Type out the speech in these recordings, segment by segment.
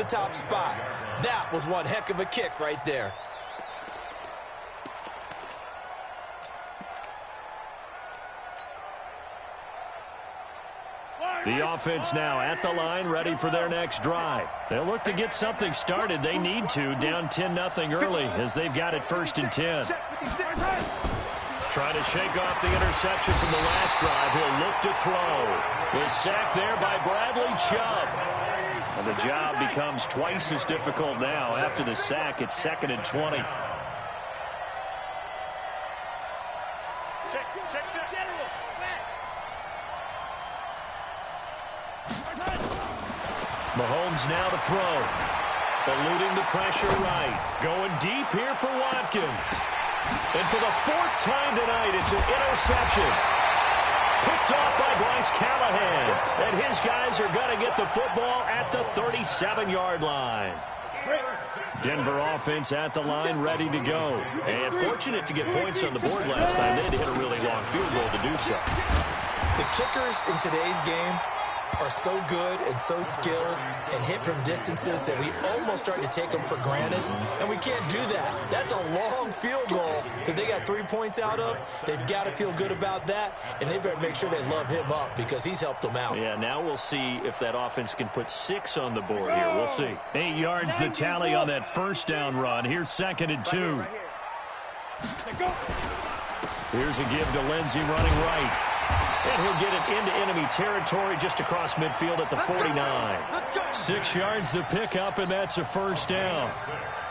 top spot. That was one heck of a kick right there. The offense now at the line, ready for their next drive. They'll look to get something started. They need to, down 10-0 early as they've got it 1st and 10. Trying to shake off the interception from the last drive. He'll look to throw. The sack there by Bradley Chubb. And the job becomes twice as difficult now. After the sack, it's 2nd and 20. Mahomes now to throw. Eluding the pressure right. Going deep here for Watkins. And for the 4th time tonight, it's an interception. Picked off by Bryce Callahan. And his guys are going to get the football at the 37-yard line. Denver offense at the line, ready to go. And fortunate to get points on the board last time. They had to hit a really long field goal to do so. The kickers in today's game are so good and so skilled and hit from distances that we almost start to take them for granted, and we can't do that. That's a long field goal that they got 3 points out of. They've got to feel good about that, and they better make sure they love him up because he's helped them out. Yeah, now we'll see if that offense can put 6 on the board here. We'll see. 8 yards the tally on that 1st down run. Here's 2nd and 2. Here's a give to Lindsey running right. And he'll get it into enemy territory just across midfield at the 49. 6 yards the pickup, and that's a 1st down.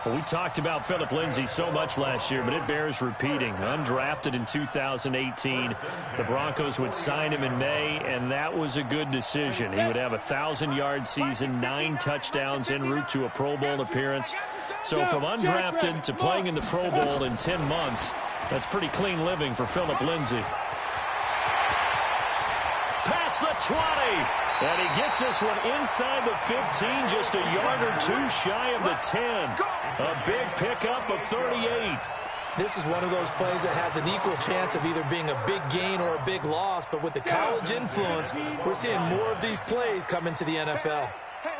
Well, we talked about Phillip Lindsay so much last year, but it bears repeating. Undrafted in 2018. The Broncos would sign him in May, and that was a good decision. He would have a 1,000-yard season, 9 touchdowns en route to a Pro Bowl appearance. So from undrafted to playing in the Pro Bowl in 10 months, that's pretty clean living for Phillip Lindsay. Past the 20, and he gets this one inside the 15, just a yard or 2 shy of the 10. A big pickup of 38. This is one of those plays that has an equal chance of either being a big gain or a big loss, but with the college influence, we're seeing more of these plays come into the NFL.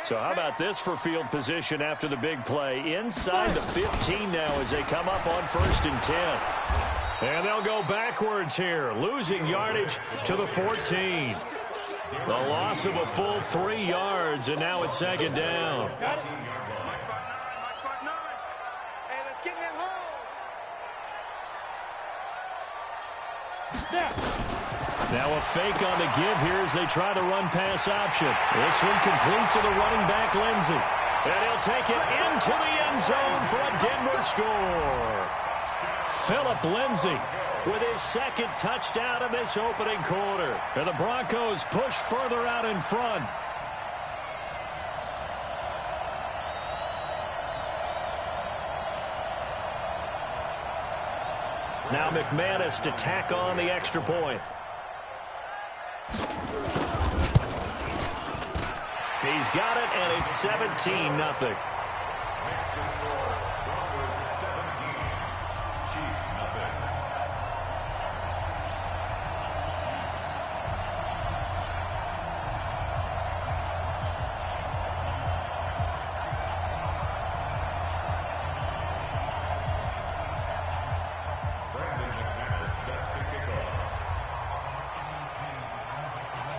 So how about this for field position after the big play? Inside the 15 now as they come up on 1st and 10. And they'll go backwards here, losing yardage to the 14. The loss of a full 3 yards, and now it's 2nd down. Got it. Hey, let's get in them holes. Now a fake on the give here as they try the run-pass option. This one complete to the running back, Lindsey. And he'll take it into the end zone for a Denver score. Phillip Lindsay with his 2nd touchdown in this opening quarter. And the Broncos push further out in front. Now McManus to tack on the extra point. He's got it, and it's 17-0.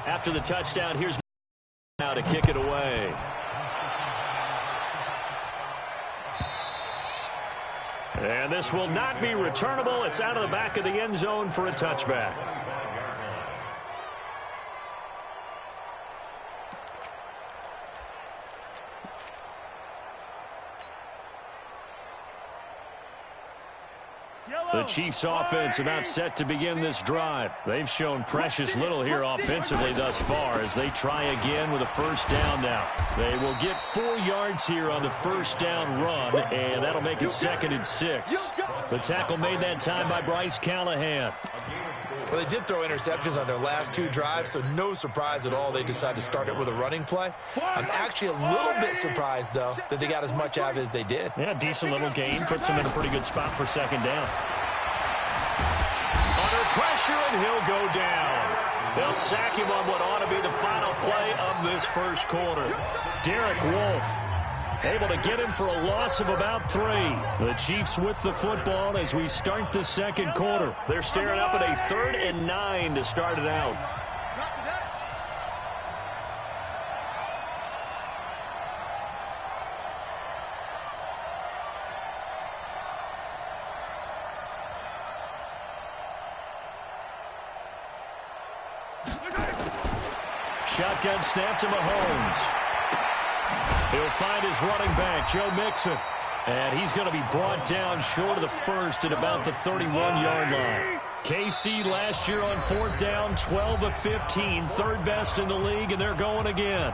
After the touchdown, here's now to kick it away. And this will not be returnable. It's out of the back of the end zone for a touchback. The Chiefs offense about set to begin this drive. They've shown precious little here offensively thus far as they try again with a 1st down now. They will get 4 yards here on the 1st down run, and that'll make it 2nd and 6. The tackle made that time by Bryce Callahan. Well, they did throw interceptions on their last 2 drives, so no surprise at all they decided to start it with a running play. I'm actually a little bit surprised, though, that they got as much out of it as they did. Yeah, decent little gain. Puts them in a pretty good spot for 2nd down. Under pressure, and he'll go down. They'll sack him on what ought to be the final play of this 1st quarter. Derek Wolfe able to get him for a loss of about 3. The Chiefs with the football as we start the second quarter. They're staring up at a 3rd and 9 to start it out. Shotgun snap to Mahomes. He'll find his running back, Joe Mixon. And he's going to be brought down short of the first at about the 31-yard line. KC last year on 4th down, 12 of 15, 3rd best in the league, and they're going again.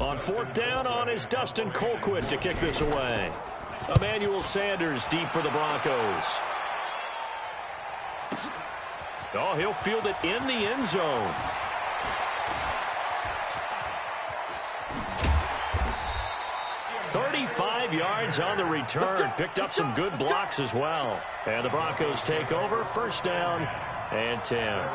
On 4th down on is Dustin Colquitt to kick this away. Emmanuel Sanders deep for the Broncos. Oh, he'll field it in the end zone. "35 yards on the return. Picked up some good blocks as well. And the Broncos take over. 1st down and 10.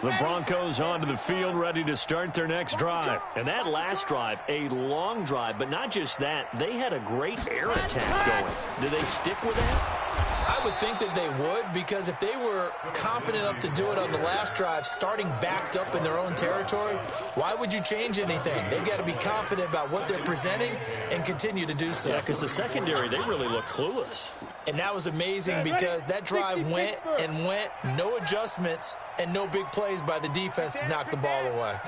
The Broncos onto the field, ready to start their next drive. And that last drive, a long drive, but not just that. They had a great air attack going. Do they stick with that? I would think that they would, because if they were confident enough to do it on the last drive, starting backed up in their own territory, why would you change anything? They've got to be confident about what they're presenting and continue to do so. Yeah, because the secondary, they really look clueless. And that was amazing because that drive went and went, no adjustments, and no big plays by the defense to knock the ball away.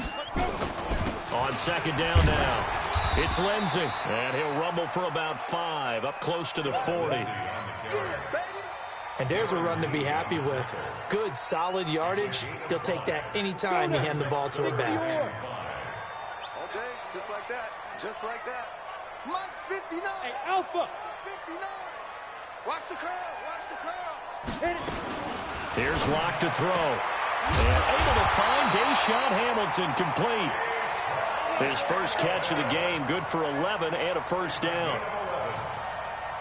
On 2nd down now, it's Lindsey, and he'll rumble for about 5, up close to the 40. And there's a run to be happy with. Good, solid yardage. He'll take that anytime you hand the ball to a back. All day, just like that. Just like that. Mike's 59. Hey, Alpha. 59. Watch the curl. Watch the curls. Here's Locke to throw. And able to find Deshaun Hamilton complete. His first catch of the game, good for 11 and a 1st down.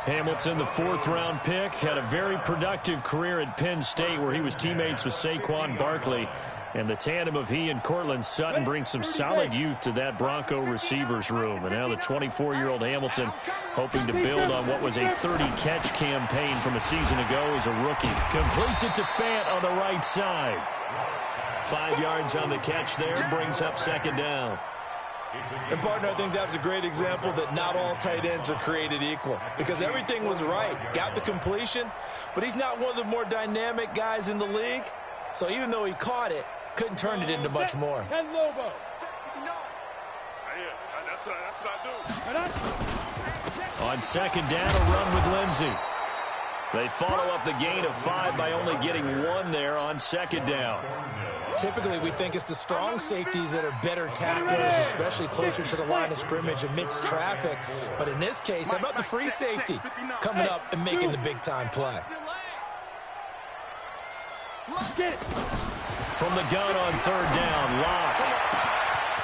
Hamilton, the 4th-round pick, had a very productive career at Penn State where he was teammates with Saquon Barkley. And the tandem of he and Cortland Sutton brings some solid youth to that Bronco receivers room. And now the 24-year-old Hamilton hoping to build on what was a 30-catch campaign from a season ago as a rookie. Completes it to Fant on the right side. 5 yards on the catch there, brings up 2nd down. And, partner, I think that was a great example that not all tight ends are created equal, because everything was right. Got the completion, but he's not one of the more dynamic guys in the league. So even though he caught it, couldn't turn it into much more. That's what I do. On 2nd down, a run with Lindsey. They follow up the gain of 5 by only getting 1 there on 2nd down. Typically, we think it's the strong safeties that are better tacklers, especially closer to the line of scrimmage amidst traffic. But in this case, how about the free safety coming up and making the big-time play? From the gun on 3rd down, Locke.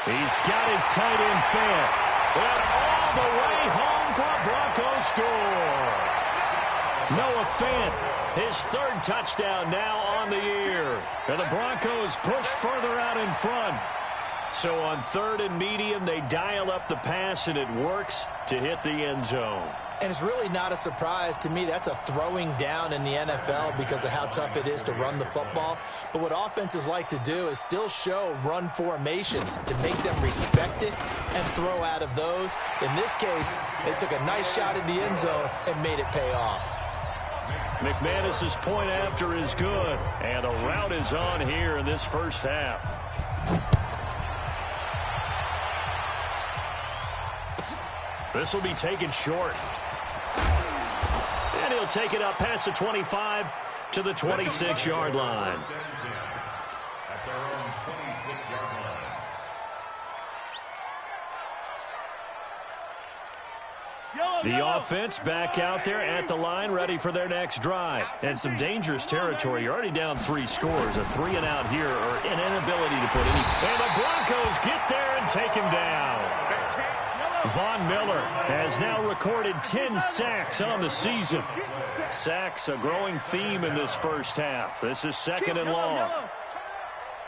He's got his tight end Fant. And all the way home for a Bronco score. Noah Fant, his 3rd touchdown now on the year. And the Broncos push further out in front. So on 3rd and medium, they dial up the pass, and it works to hit the end zone. And it's really not a surprise to me. That's a throwing down in the NFL because of how tough it is to run the football. But what offenses like to do is still show run formations to make them respect it and throw out of those. In this case, they took a nice shot at the end zone and made it pay off. McManus's point after is good, and a rout is on here in this first half. This will be taken short. And he'll take it up past the 25 to the 26-yard line. The offense back out there at the line, ready for their next drive. And some dangerous territory. You're already down 3 scores. A 3-and-out here, or an inability to put any. And the Broncos get there and take him down. Von Miller has now recorded 10 sacks on the season. Sacks, a growing theme in this first half. This is second and long.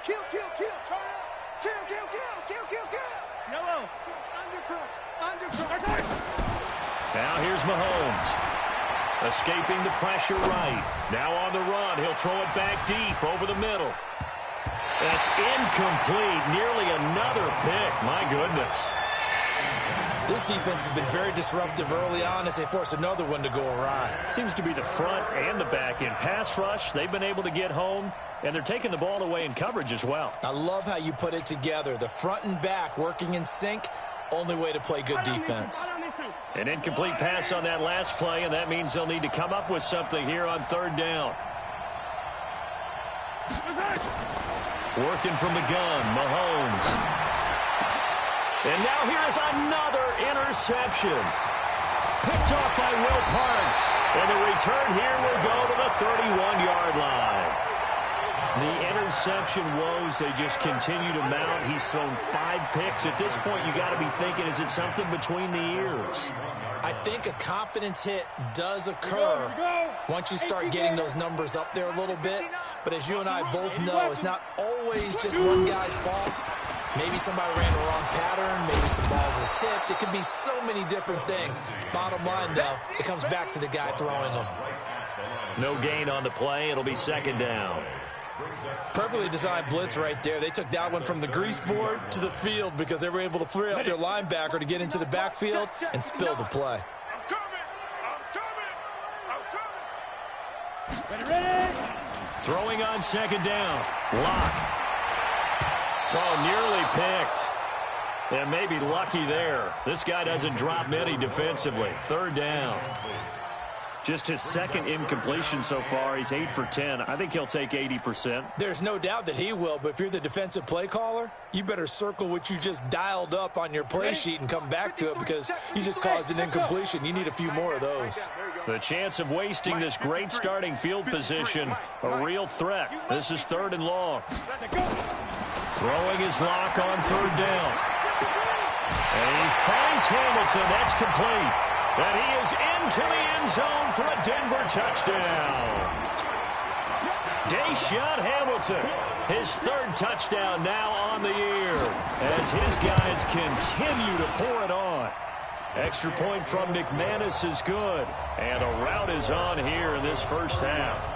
Kill, kill, kill, turn up. Kill, kill, kill, kill, kill, kill. Yellow. Undercut. Now here's Mahomes. Escaping the pressure right. Now on the run. He'll throw it back deep over the middle. That's incomplete. Nearly another pick. My goodness. This defense has been very disruptive early on as they force another one to go awry. Seems to be the front and the back in pass rush. They've been able to get home, and they're taking the ball away in coverage as well. I love how you put it together. The front and back working in sync. Only way to play good defense. An incomplete pass on that last play, and that means they'll need to come up with something here on third down. Working from the gun, Mahomes. And now here is another interception. Picked off by Will Parks. And the return here will go to the 31-yard line. The interception woes, they just continue to mount. He's thrown 5 picks. At this point, you got to be thinking, is it something between the ears? I think a confidence hit does occur once you start getting those numbers up there a little bit. But as you and I both know, it's not always just one guy's fault. Maybe somebody ran the wrong pattern. Maybe some balls were tipped. It could be so many different things. Bottom line, though, it comes back to the guy throwing them. No gain on the play. It'll be second down. Perfectly designed blitz right there. They took that one from the grease board to the field because they were able to free up their linebacker to get into the backfield and spill the play. Throwing on second down. Lock. Oh, nearly picked. And maybe lucky there. This guy doesn't drop many defensively. Third down. Just his second incompletion so far. He's 8 for 10. I think he'll take 80%. There's no doubt that he will, but if you're the defensive play caller, you better circle what you just dialed up on your play sheet and come back to it because you just caused an incompletion. You need a few more of those. The chance of wasting this great starting field position, a real threat. This is third and long. Throwing his lock on third down. And he finds Hamilton. That's complete. And he is into the end zone for a Denver touchdown. Deshaun Hamilton, his third touchdown now on the year as his guys continue to pour it on. Extra point from McManus is good. And a rout is on here in this first half.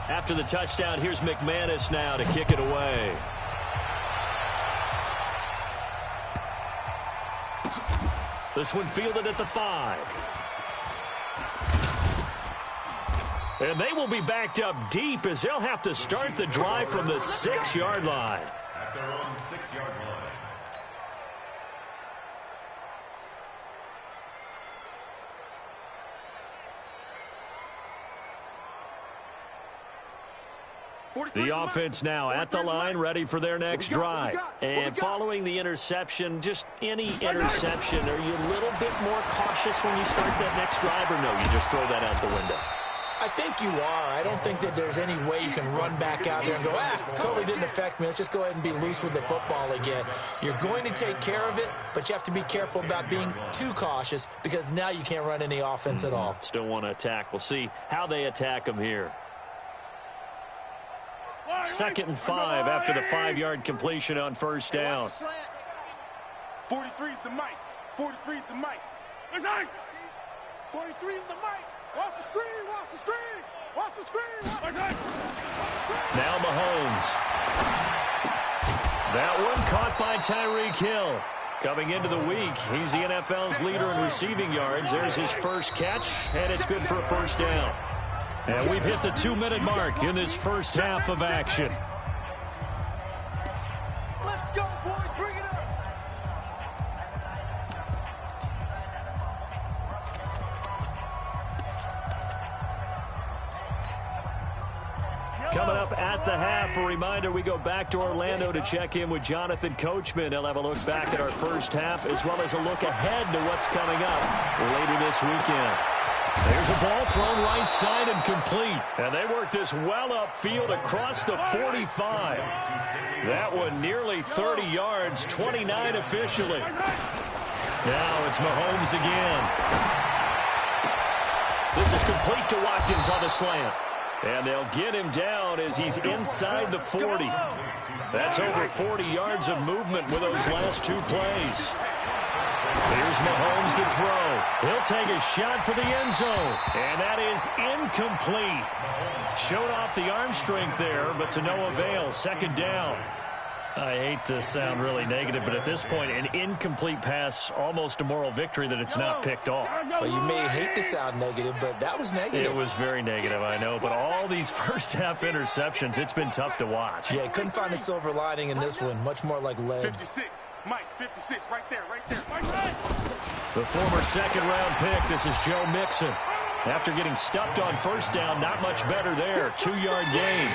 After the touchdown, here's McManus now to kick it away. This one fielded at the 5. And they will be backed up deep as they'll have to start the drive from the 6-yard line. At their own 6-yard line. The offense now at the line, ready for their next drive. And following the interception, just any interception, are you a little bit more cautious when you start that next drive, or no, you just throw that out the window? I think you are. I don't think that there's any way you can run back out there and go, totally didn't affect me. Let's just go ahead and be loose with the football again. You're going to take care of it, but you have to be careful about being too cautious because now you can't run any offense at all. Still want to attack. We'll see how they attack them here. 2nd and 5 after the 5-yard completion on first down. 43's the mic. 43's the mic. 43's the mic. Watch the screen. Watch the screen. Watch the screen. Now Mahomes. That one caught by Tyreek Hill. Coming into the week, he's the NFL's leader in receiving yards. There's his first catch, and it's good for a first down. And we've hit the 2-minute mark in this first half of action. Let's go, boys. Bring it up. Coming up at the half, a reminder, we go back to Orlando to check in with Jonathan Coachman. He'll have a look back at our first half as well as a look ahead to what's coming up later this weekend. There's a ball thrown right side and complete. And they work this well upfield across the 45. That one nearly 30 yards, 29 officially. Now it's Mahomes again. This is complete to Watkins on the slant. And they'll get him down as he's inside the 40. That's over 40 yards of movement with those last two plays. Here's Mahomes to throw. He'll take a shot for the end zone. And that is incomplete. Showed off the arm strength there, but to no avail. Second down. I hate to sound really negative, but at this point, an incomplete pass, almost a moral victory that it's not picked off. Well, you may hate to sound negative, but that was negative. It was very negative, I know. But all these first-half interceptions, it's been tough to watch. Yeah, couldn't find a silver lining in this one. Much more like lead. 56. Mike, 56. Right there, right there. The former second-round pick, this is Joe Mixon. After getting stuffed on first down, not much better there. 2-yard gain.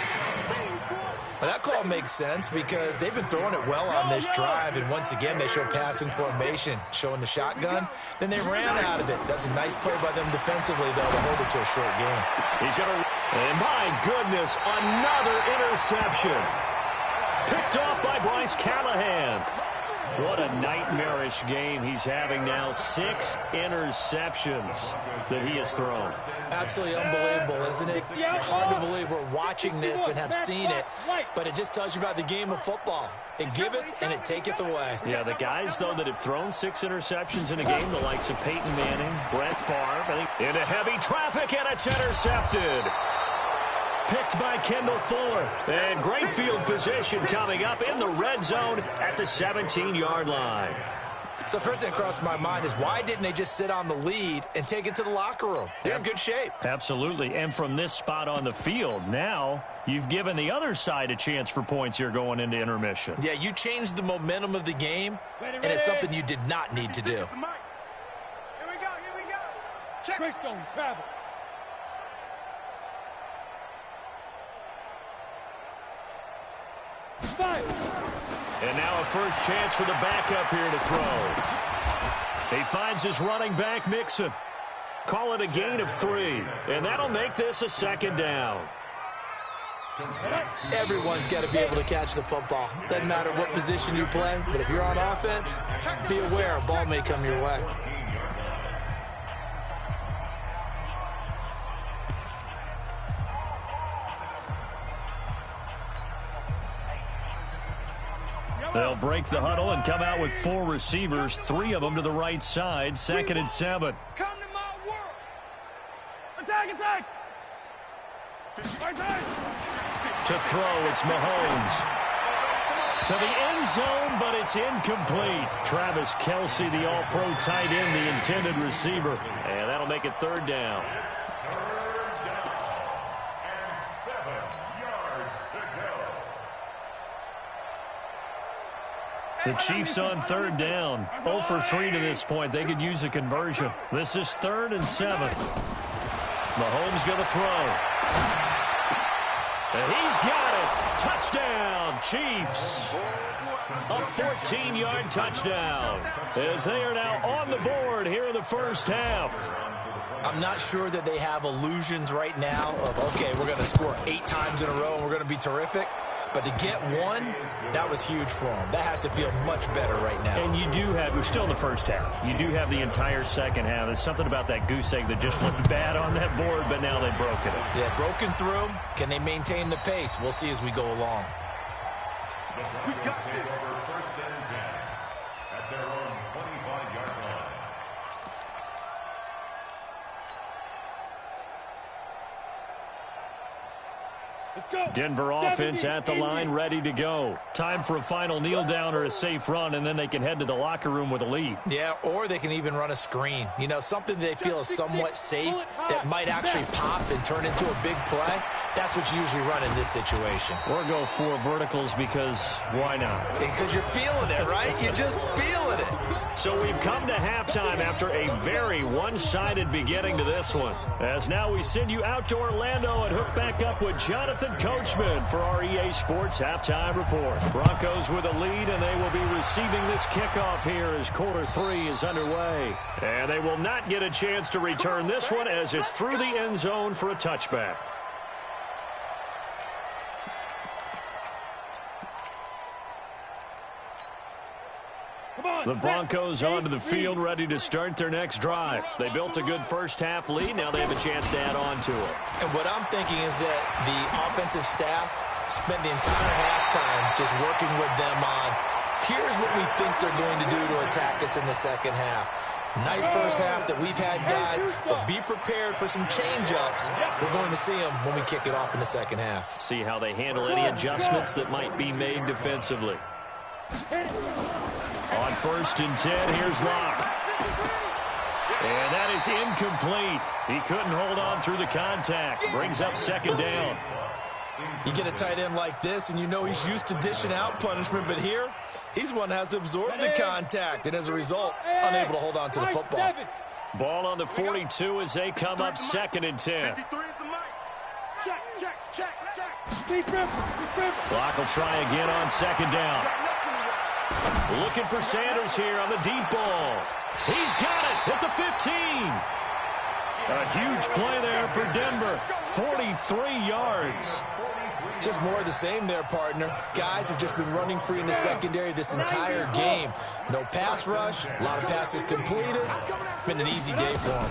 Well, that call makes sense because they've been throwing it well on this drive, and once again they show passing formation, showing the shotgun. Then they ran out of it. That's a nice play by them defensively, though, to hold it to a short game. He's going to, and my goodness, another interception. Picked off by Bryce Callahan. What a nightmarish game he's having now. 6 interceptions that he has thrown. Absolutely unbelievable, isn't it? Hard to believe we're watching this and have seen it, but it just tells you about the game of football. It giveth and it taketh away. Yeah, the guys, though, that have thrown 6 interceptions in a game, the likes of Peyton Manning, Brett Favre, into heavy traffic, and it's intercepted. Picked by Kendall Fuller. And great field position coming up in the red zone at the 17-yard line. So first thing that crossed my mind is why didn't they just sit on the lead and take it to the locker room? They're in good shape. Absolutely. And from this spot on the field, now you've given the other side a chance for points here going into intermission. Yeah, you changed the momentum of the game, and it's something you did not need to do. Here we go, here we go. Check. Greystone, travel. And now a first chance for the backup here to throw. He finds his running back, Mixon. Call it a gain of 3. And that'll make this a second down. Everyone's got to be able to catch the football. Doesn't matter what position you play, but if you're on offense, be aware a ball may come your way. They'll break the huddle and come out with 4 receivers, 3 of them to the right side, 2nd and 7. Come to my world. Attack, attack. To throw, it's Mahomes. To the end zone, but it's incomplete. Travis Kelce, the all-pro tight end, the intended receiver. And that'll make it 3rd down. The Chiefs on 3rd down. 0 for 3 to this point. They could use a conversion. This is 3rd and 7. Mahomes going to throw. And he's got it. Touchdown, Chiefs. A 14-yard touchdown. As they are now on the board here in the first half. I'm not sure that they have illusions right now of, okay, we're going to score 8 times in a row and we're going to be terrific. But to get 1, that was huge for them. That has to feel much better right now. And you do have, we're still in the first half. You do have the entire second half. There's something about that goose egg that just looked bad on that board, but now they've broken it. Yeah, broken through. Can they maintain the pace? We'll see as we go along. We got this. First and 10 at their own 25-yard line. Denver offense at the line, ready to go. Time for a final kneel down or a safe run, and then they can head to the locker room with a lead. Yeah, or they can even run a screen. You know, something they feel is somewhat safe that might actually pop and turn into a big play. That's what you usually run in this situation. Or go 4 verticals because why not? Because you're feeling it, right? You're just feeling it. So we've come to halftime after a very one-sided beginning to this one. As now we send you out to Orlando and hook back up with Jonathan Coachman for our EA Sports Halftime Report. Broncos with a lead, and they will be receiving this kickoff here as quarter 3 is underway. And they will not get a chance to return this one as it's through the end zone for a touchback. The Broncos onto the field, ready to start their next drive. They built a good first-half lead. Now they have a chance to add on to it. And what I'm thinking is that the offensive staff spent the entire halftime just working with them on, here's what we think they're going to do to attack us in the second half. Nice first half that we've had, guys, but be prepared for some change-ups. We're going to see them when we kick it off in the second half. See how they handle any adjustments that might be made defensively. On 1st and 10, here's Locke. And that is incomplete. He couldn't hold on through the contact. Brings up 2nd down. You get a tight end like this, and you know he's used to dishing out punishment, but here, he's one that has to absorb the contact, and as a result, unable to hold on to the football. Ball on the 42 as they come up 2nd and 10. Clock will try again on 2nd down. Looking for Sanders here on the deep ball. He's got it at the 15. A huge play there for Denver. 43 yards. Just more of the same there, partner. Guys have just been running free in the secondary this entire game. No pass rush, a lot of passes completed. Been an easy day for them.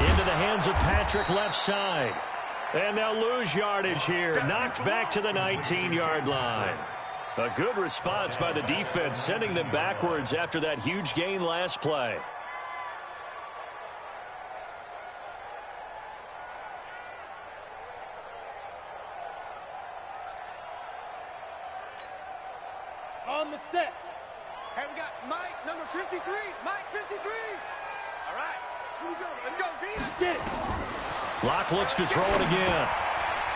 Into the hands of Patrick left side. And they'll lose yardage here. Knocked back to the 19-yard line. A good response by the defense, sending them backwards after that huge gain last play. On the set. Hey, we got Mike, number 53. Mike, 53. All right. Here we go. Let's go, Venus. Get it. Locke looks to throw it again.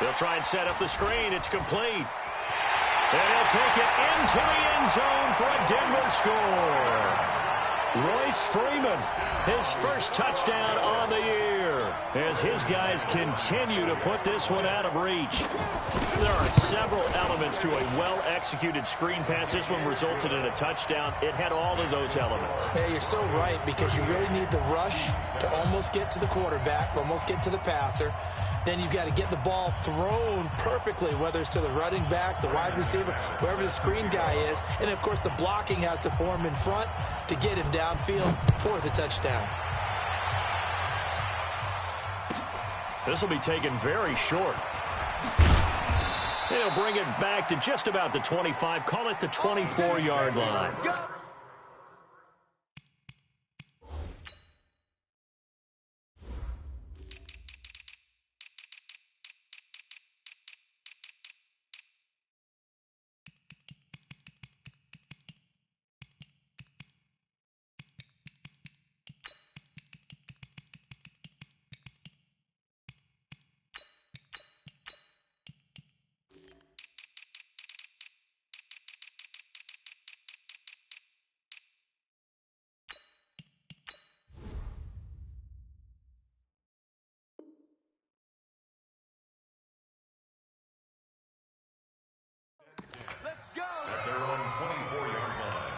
They'll try and set up the screen. It's complete. And he'll take it into the end zone for a Denver score. Royce Freeman, his first touchdown on the year, as his guys continue to put this one out of reach. There are several elements to a well-executed screen pass. This one resulted in a touchdown. It had all of those elements. Hey, you're so right, because you really need the rush to almost get to the quarterback, almost get to the passer. Then you've got to get the ball thrown perfectly, whether it's to the running back, the wide receiver, whoever the screen guy is. And, of course, the blocking has to form in front to get him downfield for the touchdown. This will be taken very short. He'll bring it back to just about the 25, call it the 24-yard line. At their own 24-yard line.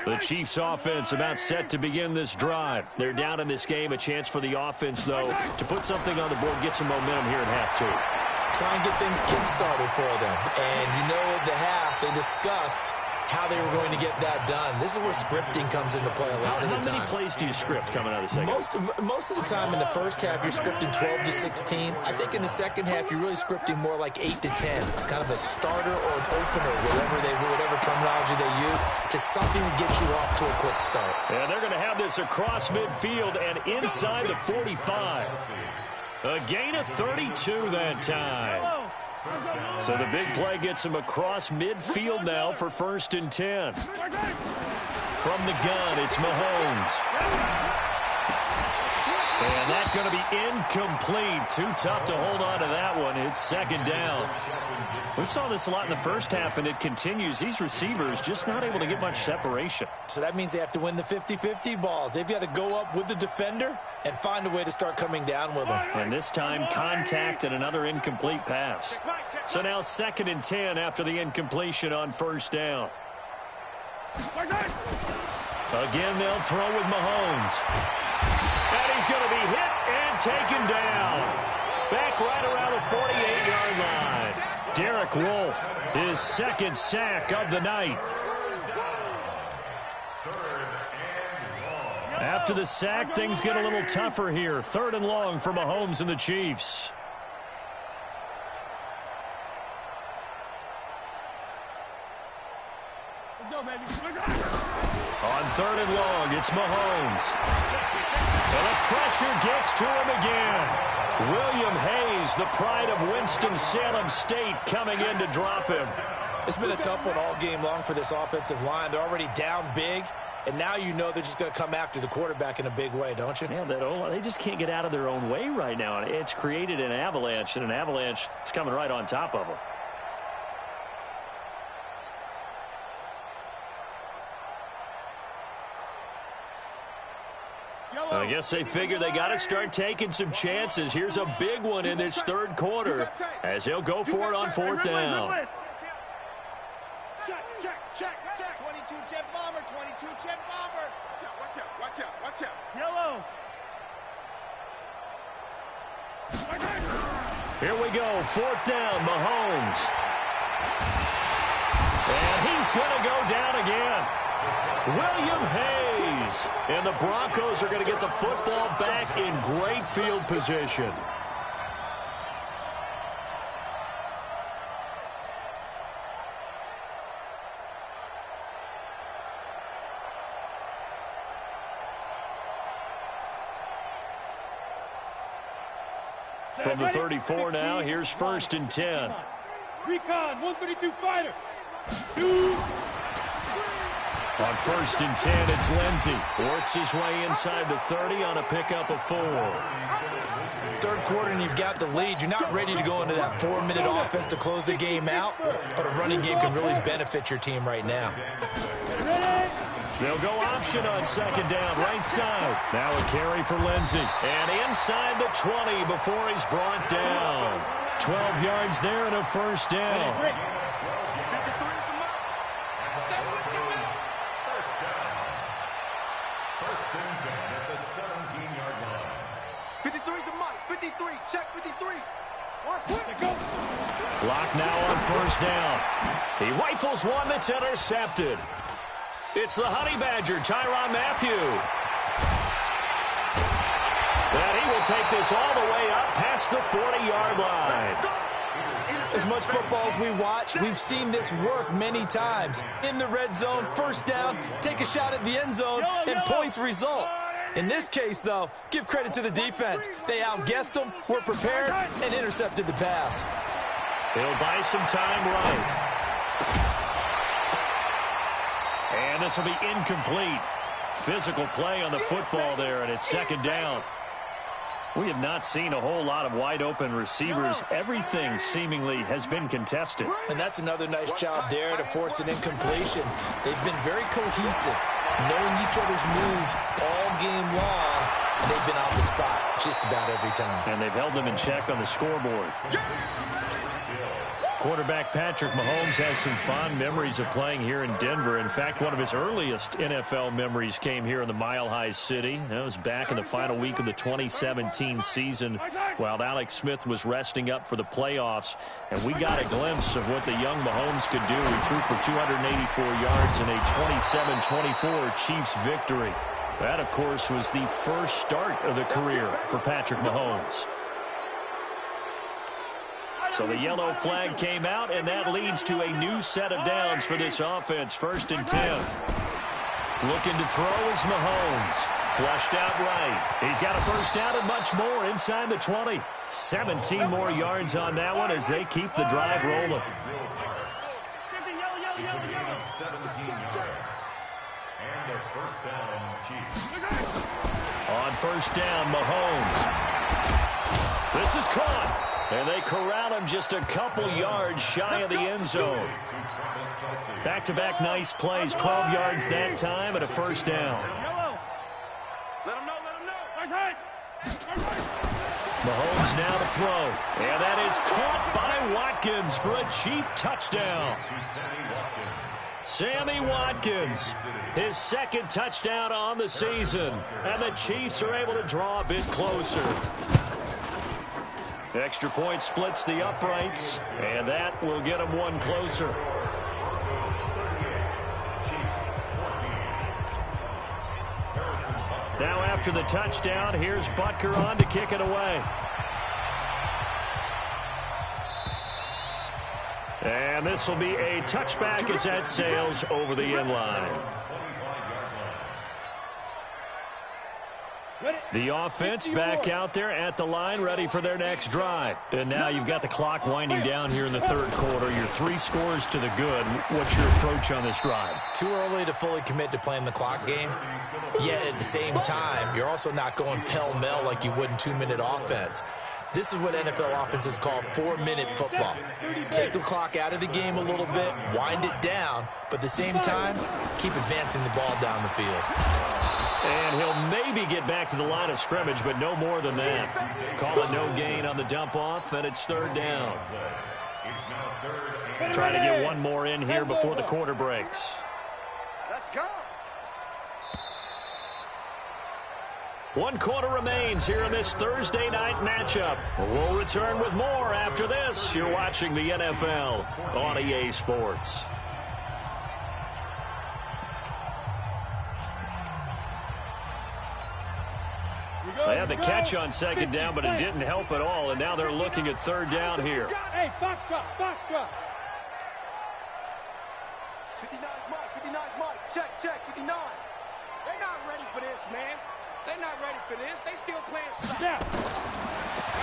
The Chiefs offense about set to begin this drive. They're down in this game. A chance for the offense, though, to put something on the board, get some momentum here at half two. Try and get things kick-started for them. And you know at the half they discussed how they were going to get that done. This is where scripting comes into play a lot of the time. How many plays do you script coming out of the second? Most of the time in the first half, you're scripting 12 to 16. I think in the second half, you're really scripting more like 8 to 10, kind of a starter or an opener, whatever terminology they use, just something to get you off to a quick start. And they're going to have this across midfield and inside the 45. A gain of 32 that time. So the big play gets him across midfield now for 1st and 10. From the gun, it's Mahomes. And that's going to be incomplete. Too tough to hold on to that one. It's 2nd down. We saw this a lot in the first half, and it continues. These receivers just not able to get much separation. So that means they have to win the 50-50 balls. They've got to go up with the defender and find a way to start coming down with them. And this time, contact and another incomplete pass. So now 2nd and 10 after the incompletion on 1st down. Again, they'll throw with Mahomes. And he's going to be hit and taken down. Back right around the 48-yard line. Derek Wolfe, his 2nd sack of the night. After the sack, things get a little tougher here. 3rd and long for Mahomes and the Chiefs. On 3rd and long, it's Mahomes. And the pressure gets to him again. William Hayes, the pride of Winston-Salem State, coming in to drop him. It's been a tough one all game long for this offensive line. They're already down big, and now you know they're just going to come after the quarterback in a big way, don't you? Yeah, they just can't get out of their own way right now. It's created an avalanche, and an avalanche is coming right on top of them. I guess they figure they got to start taking some chances. Here's a big one in this 3rd quarter as he'll go for it on 4th down. Check. 22 jet bomber, 22 jet bomber. Watch out. Yellow. Here we go, 4th down, Mahomes. And he's going to go down again. William Hayes. And the Broncos are going to get the football back in great field position. From the 34 now, here's 1st and 10. Recon, 132 fighter. 2. On 1st and 10, it's Lindsey. Works his way inside the 30 on a pickup of 4. 3rd quarter and you've got the lead. You're not ready to go into that 4-minute offense to close the game out, but a running game can really benefit your team right now. They'll go option on 2nd down, right side. Now a carry for Lindsey. And inside the 20 before he's brought down. 12 yards there and a 1st down. Check 53. Lock now on 1st down. He rifles one that's intercepted. It's the Honey Badger, Tyrann Mathieu. And he will take this all the way up past the 40-yard line. As much football as we watch, we've seen this work many times. In the red zone, 1st down, take a shot at the end zone, and points result. In this case, though, give credit to the defense. They outguessed them, were prepared, and intercepted the pass. He'll buy some time right. And this will be incomplete. Physical play on the football there, and it's 2nd down. We have not seen a whole lot of wide-open receivers. Everything seemingly has been contested. And that's another nice job there to force an incompletion. They've been very cohesive, knowing each other's moves all game long, and they've been on the spot just about every time. And they've held them in check on the scoreboard. Quarterback Patrick Mahomes has some fond memories of playing here in Denver. In fact, one of his earliest NFL memories came here in the Mile High City. That was back in the final week of the 2017 season while Alex Smith was resting up for the playoffs. And we got a glimpse of what the young Mahomes could do. He threw for 284 yards in a 27-24 Chiefs victory. That, of course, was the first start of the career for Patrick Mahomes. So the yellow flag came out, and that leads to a new set of downs for this offense. 1st and 10. Looking to throw is Mahomes. Flushed out right. He's got a first down and much more inside the 20. 17 more yards on that one as they keep the drive rolling. It's a gain of 17 yards. And a first down, Chiefs. On first down, Mahomes. This is caught. And they corral him just a couple yards shy of the end zone. Back-to-back nice plays. 12 yards that time and a first down. Let him know. Mahomes now to throw. And that is caught by Watkins for a Chief touchdown. Sammy Watkins, his 2nd touchdown on the season. And the Chiefs are able to draw a bit closer. Extra point splits the uprights, and that will get them one closer. Now after the touchdown, here's Butker on to kick it away. And this will be a touchback as that sails over the end line. The offense back out there at the line, ready for their next drive. And now you've got the clock winding down here in the 3rd quarter. You're 3 scores to the good. What's your approach on this drive? Too early to fully commit to playing the clock game. Yet at the same time, you're also not going pell-mell like you would in 2-minute offense. This is what NFL offenses call 4-minute football. Take the clock out of the game a little bit, wind it down, but at the same time, keep advancing the ball down the field. And he'll maybe get back to the line of scrimmage, but no more than that. Call it no gain on the dump-off, and it's 3rd down. Trying to get one more in here before the quarter breaks. Let's go. 1 quarter remains here in this Thursday night matchup. We'll return with more after this. You're watching the NFL on EA Sports. They had the catch on 2nd down, but it didn't help at all, and now they're looking at 3rd down here. Hey, foxtrot. 59's Mike. Check, 59. They're not ready for this, man. They're not ready for this. They still playing soft.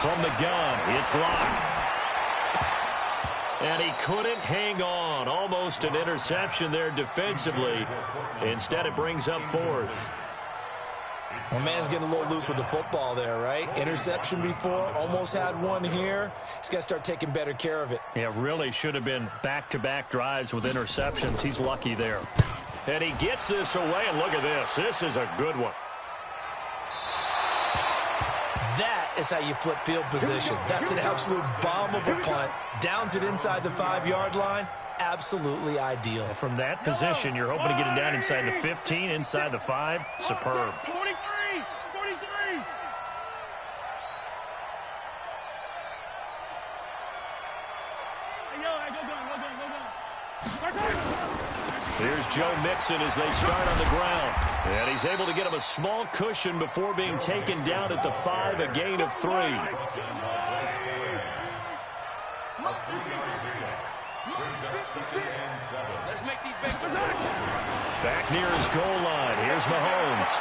From the gun, it's locked. And he couldn't hang on. Almost an interception there defensively. Instead, it brings up 4th. My man's getting a little loose with the football there, right? Interception before, almost had one here. He's got to start taking better care of it. Yeah, really should have been back-to-back drives with interceptions. He's lucky there. And he gets this away, and look at this. This is a good one. That is how you flip field position. That's an absolute bomb of a punt. Downs it inside the 5-yard line. Absolutely ideal. From that position, you're hoping to get it down inside the 15, inside the 5. Superb. 43. Here's Joe Mixon as they start on the ground. And he's able to get him a small cushion before being taken down at the 5, a gain of 3. Let's make these big. Back near his goal line. Here's Mahomes.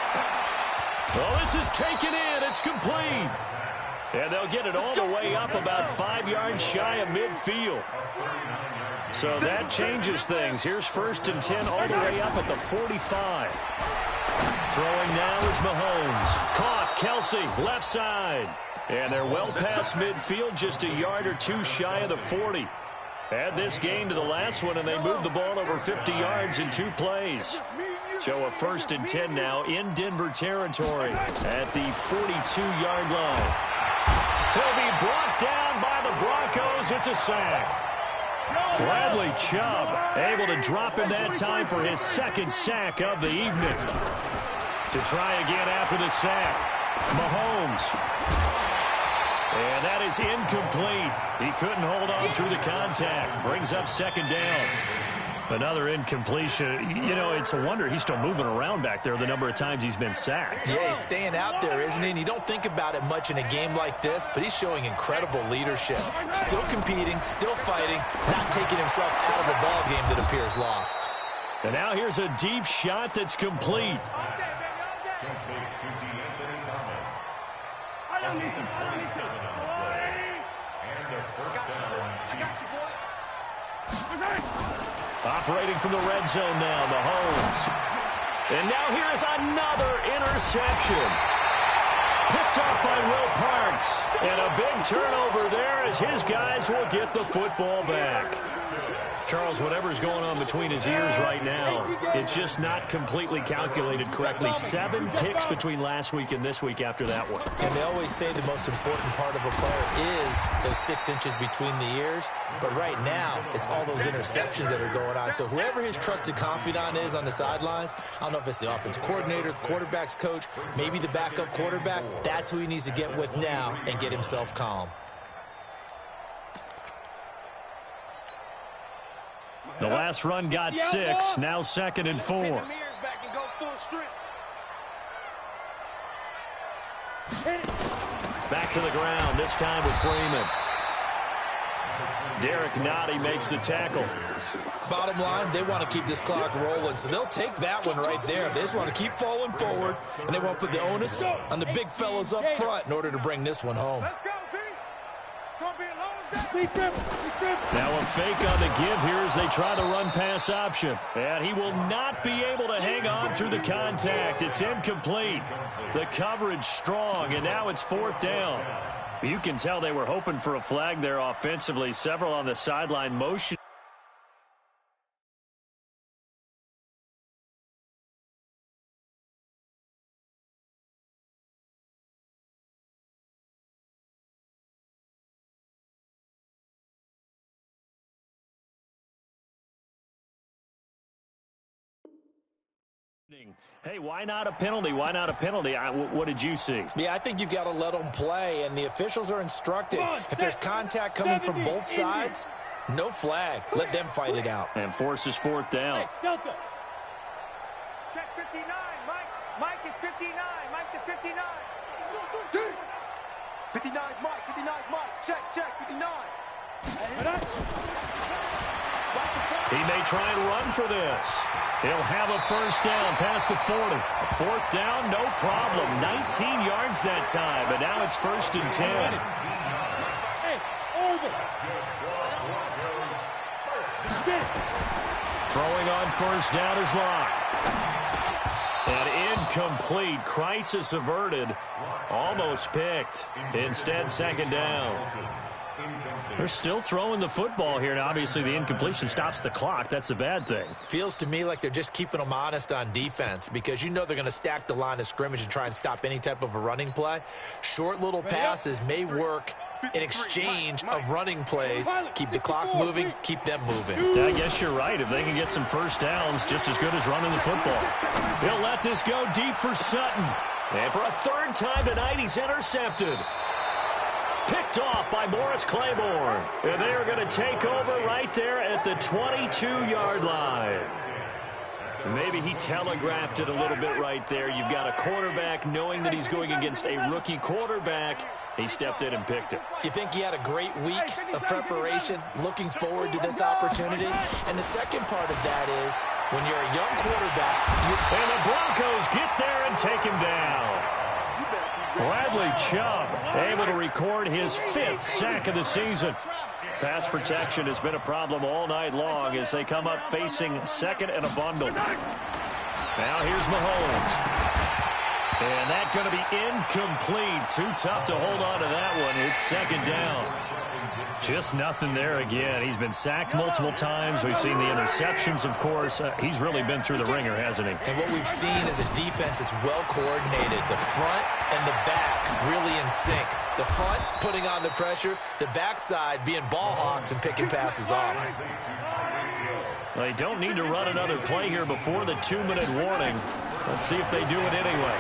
Oh, this is taken in. It's complete. And they'll get it all the way up about 5 yards shy of midfield. So that changes things. Here's 1st and 10 all the way up at the 45. Throwing now is Mahomes. Caught. Kelsey, left side. And they're well past midfield, just a yard or 2 shy of the 40. Add this game to the last one, and they move the ball over 50 yards in 2 plays. So a 1st and 10 now in Denver territory at the 42-yard line. He'll be brought down by the Broncos. It's a sack. Bradley Chubb able to drop him that time for his second sack of the evening. To try again after the sack, Mahomes. And that is incomplete. He couldn't hold on through the contact. Brings up second down. Another incompletion. You know, it's a wonder he's still moving around back there the number of times he's been sacked. Yeah, he's staying out there, isn't he? And you don't think about it much in a game like this, but he's showing incredible leadership. Still competing, still fighting, not taking himself out of a ball game that appears lost. And now here's a deep shot that's complete. Operating from the red zone now, Mahomes. And now here is another interception. Picked off by Will Parks. And a big turnover there as his guys will get the football back. Charles, whatever's going on between his ears right now, it's just not completely calculated correctly. 7 picks between last week and this week after that one. And they always say the most important part of a player is those 6 inches between the ears. But right now, it's all those interceptions that are going on. So whoever his trusted confidant is on the sidelines, I don't know if it's the offense coordinator, quarterback's coach, maybe the backup quarterback, that's who he needs to get with now and get himself calm. The last run got 6, now 2nd and 4. Back to the ground, this time with Freeman. Derek Nottie makes the tackle. Bottom line, they want to keep this clock rolling, so they'll take that one right there. They just want to keep falling forward, and they want to put the onus on the big fellas up front in order to bring this one home. Let's go, D. It's going to be a long day. Now a fake on the give here as they try the run-pass option. And he will not be able to hang on through the contact. It's incomplete. The coverage strong, and now it's 4th down. You can tell they were hoping for a flag there offensively. Several on the sideline motion. Hey, why not a penalty? Why not a penalty? What did you see? Yeah, I think you've got to let them play, and the officials are instructed. If there's contact coming from both sides, no flag. Let them fight it out. And forces 4th down. Hey, Delta. Check 59, Mike. Mike is 59. Mike to 59. 59 is Mike. 59 is Mike. Check, 59. He may try and run for this. He'll have a 1st down past the 40. A 4th down, no problem. 19 yards that time, but now it's 1st and 10. Hey, over. Throwing on 1st down is Locke. And incomplete. Crisis averted. Almost picked. Instead, 2nd down. They're still throwing the football here, and obviously the incompletion stops the clock. That's the bad thing. Feels to me like they're just keeping them honest on defense because you know they're going to stack the line of scrimmage and try and stop any type of a running play. Short little passes may work in exchange of running plays. Keep the clock moving, keep them moving. I guess you're right. If they can get some 1st downs, just as good as running the football. He'll let this go deep for Sutton. And for a 3rd time tonight, he's intercepted. Picked off by Morris Claiborne. And they are going to take over right there at the 22-yard line. Maybe he telegraphed it a little bit right there. You've got a quarterback knowing that he's going against a rookie quarterback. He stepped in and picked it. You think he had a great week of preparation, looking forward to this opportunity? And the second part of that is when you're a young quarterback. And the Broncos get there and take him down. Bradley Chubb able to record his 5th sack of the season. Pass protection has been a problem all night long as they come up facing 2nd and a bundle. Now here's Mahomes. And that's going to be incomplete. Too tough to hold on to that one. It's 2nd down. Just nothing there again. He's been sacked multiple times. We've seen the interceptions, of course. He's really been through the ringer, hasn't he? And what we've seen is a defense that's well coordinated. The front and the back really in sync. The front putting on the pressure, the backside being ball hawks and picking passes off. They don't need to run another play here before the 2-minute warning. Let's see if they do it anyway.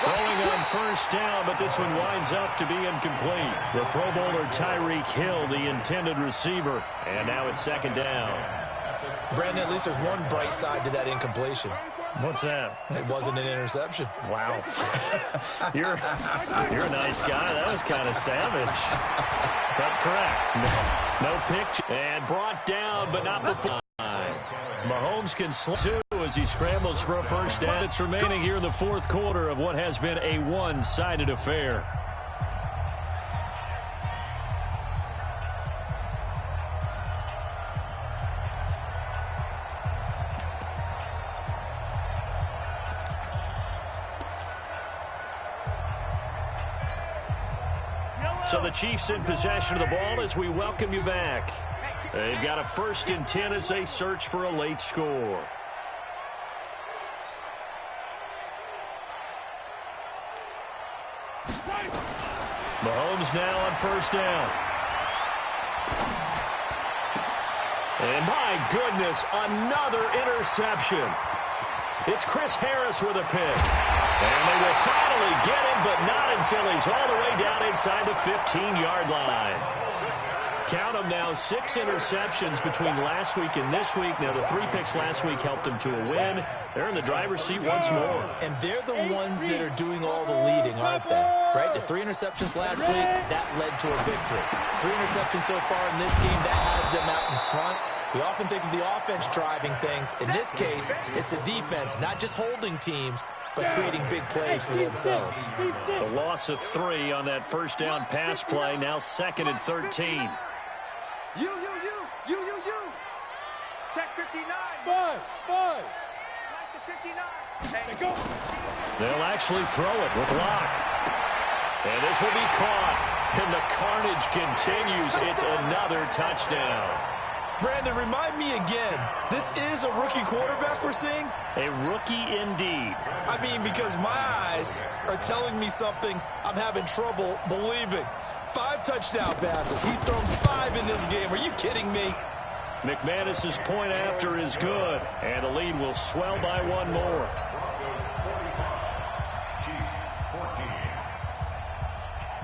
Throwing on first down, but this one winds up to be incomplete. The Pro Bowler Tyreek Hill, the intended receiver. And now it's second down. Brandon, at least there's one bright side to that incompletion. What's that? It wasn't an interception. Wow. You're a nice guy. That was kind of savage. But correct. No pick. And brought down, but not before. Mahomes can slip two as he scrambles for a first down. It's remaining here in the fourth quarter of what has been a one-sided affair. So the Chiefs in possession of the ball as we welcome you back. They've got a 1st and 10 as they search for a late score. Mahomes now on first down. And my goodness, another interception. It's Chris Harris with a pick. And they will finally get him, but not until he's all the way down inside the 15-yard line. Count them now, 6 interceptions between last week and this week. Now, the 3 picks last week helped them to a win. They're in the driver's seat once more. And they're the ones that are doing all the leading, aren't they? Right? The 3 interceptions last week, that led to a victory. 3 interceptions so far in this game, that has them out in front. We often think of the offense driving things. In this case, it's the defense, not just holding teams, but creating big plays for themselves. The loss of 3 on that first down pass play, now 2nd and 13. You. Check 59. Five. Like the 59. Hey, go. They'll actually throw it with Locke. And this will be caught. And the carnage continues. It's another touchdown. Brandon, remind me again, this is a rookie quarterback we're seeing? A rookie indeed. I mean, because my eyes are telling me something I'm having trouble believing. 5 touchdown passes. He's thrown 5 in this game. Are you kidding me? McManus's point after is good. And the lead will swell by 1 more.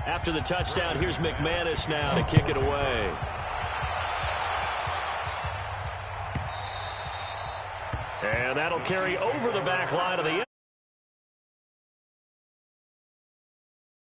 After the touchdown, here's McManus now to kick it away. And that'll carry over the back line of the